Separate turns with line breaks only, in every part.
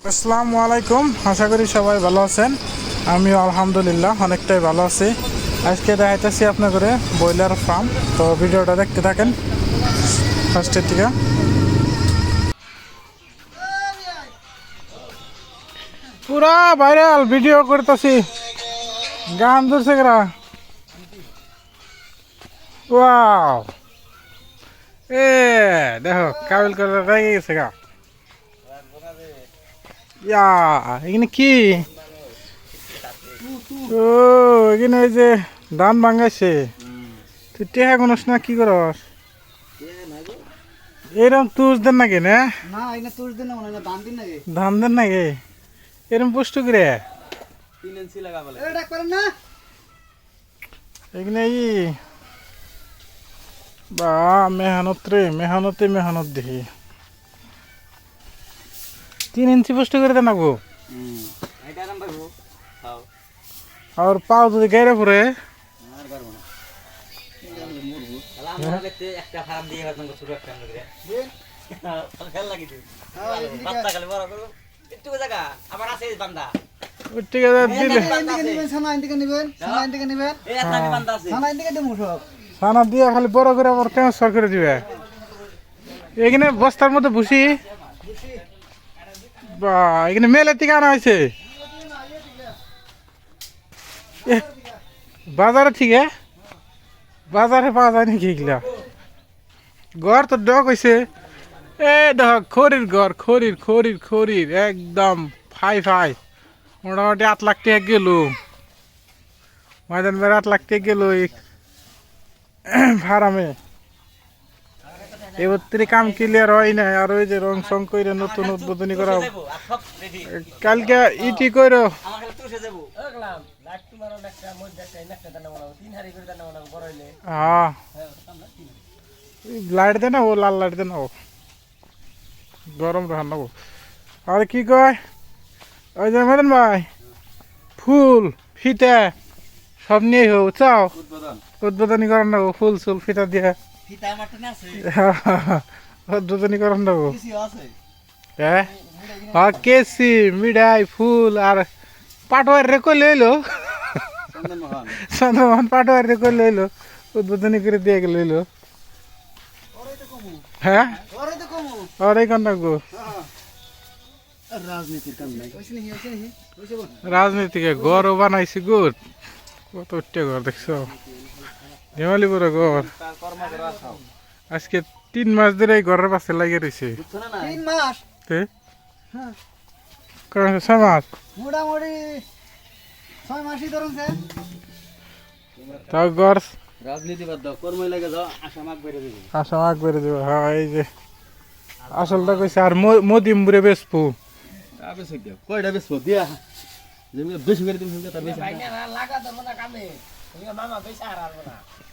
আসসালামু আলাইকুম, আশা করি সবাই ভালো আছেন। আমিও আলহামদুলিল্লাহ অনেকটাই ভালো আছি। আজকে দেখাইতেছি আপনাদের ব্রয়লার ফার্ম। তো ভিডিওটা দেখতে থাকেন ফার্স্টের দিকে। পুরা ভাইরাল ভিডিও করতেছি, গান ধরছে গেরা। ওয়াও, এ দেখো কাবিল করে রেগে গেছে গা। ইয়া এখানে কি? ও এখানে ওই যে ধান ভাঙাইছে। তুই টেহা গুনস না, কি করস? এরম তুষ দেন নাকি না? ধান দেন নাকি এরম পুষ্ট করে? এখানে বা মেহনত রে, মেহনতে মেহনত দেখি। 3 ইঞ্চি পুষ্ট করে দেন নাকবো। আর পাও যদি গাইরে পরে ছানা দিয়ে খালি বড় করে আবার ট্রান্সফার করে দিবে। এখানে বস্তার মধ্যে ভুসি বা এখানে মেলের থেকে আনা হয়েছে বাজারে। ঠিক বাজারে পাওয়া যায় নাকি এগুলা? ঘর তো ডক হয়েছে। এ দেখ খড়ির ঘর, খড়ির খড়ির খড়ির একদম ফাই ফাই। মোটামুটি 8 লাখ টাকা গেল, ময়দান বেড়ে 8 লাখ টাকা গেল ফার্মে। এবার কাম ক্লিয়ার হয় না। আর ওই যে রং সং করে নতুন উদ্বোধনী করা কালকে ইটি কইর। হ্যাঁ লাইট দে না, ও লাল লাইট দে না, ও গরম রাখা নেবো। আর কি কয় ওই যে মেদন ভাই, ফুল ফিতা সব নিয়ে হোক চাও উদ্বোধনী করার নেবো। ফুল চুল ফিতা দিয়ে উদ্বোধনী করার নেবো। হ্যাঁ কেসি মিঠাই ফুল আর পাটোয়ার রে কই লইলো, চন্দ্রমোহন পাটোয়ার রে কই লইলো, উদ্বোধনী করে দিয়ে গেল লইলো। হ্যাঁ ওরাই কন রাখবো। রাজনীতিকে গড়ও বানাইছি গুড়, কত উঠে ঘর দেখছো, ধেমালি বড় ঘর। আজকে 3 মাস ধরে এই ঘরের পাশে লাগিয়ে রয়েছে। 6 মাস তাও ঘর রাজনীতি বাদ দাও, কর্মই লাগে যাও, আশা মাগ বেড়ে দেবো। হ্যাঁ এই যে আসলটা কইছে। আর মদিমপুরে বেসপু কয়টা বেসবো দিয়া বেশি করে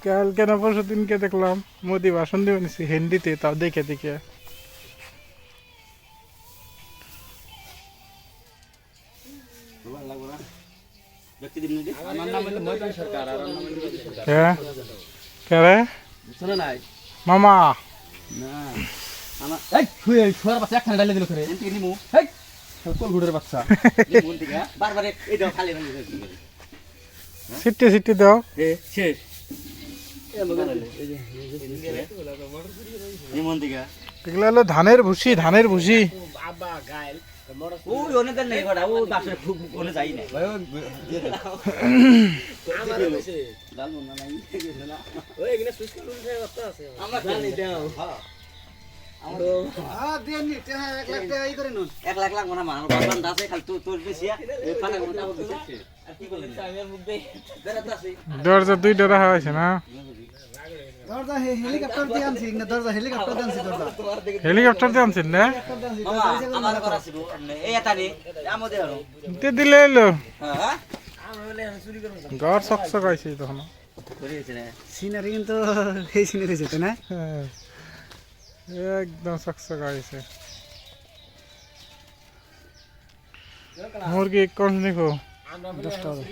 কালকে না পরশু দিনকে দেখলাম মোদি ভাষণ দিয়ে নিছি হিন্দিতে, তাও দেখে দেখে। মামা সিটে সিটে দাও। এগুলো হলো ধানের ভুসি, ধানের ভুসি। দরজা 2টা রাখা হয়েছে না? হেলিকপ্টার দিয়ে আনছেন না? দিলে এলো ঘর চকচক হয়েছে তখন। সিনারি কিন্তু এই সিনারি যেতে না, একদম চকচক হয়েছে। মুরগি কোন দেখো 10 টাকা।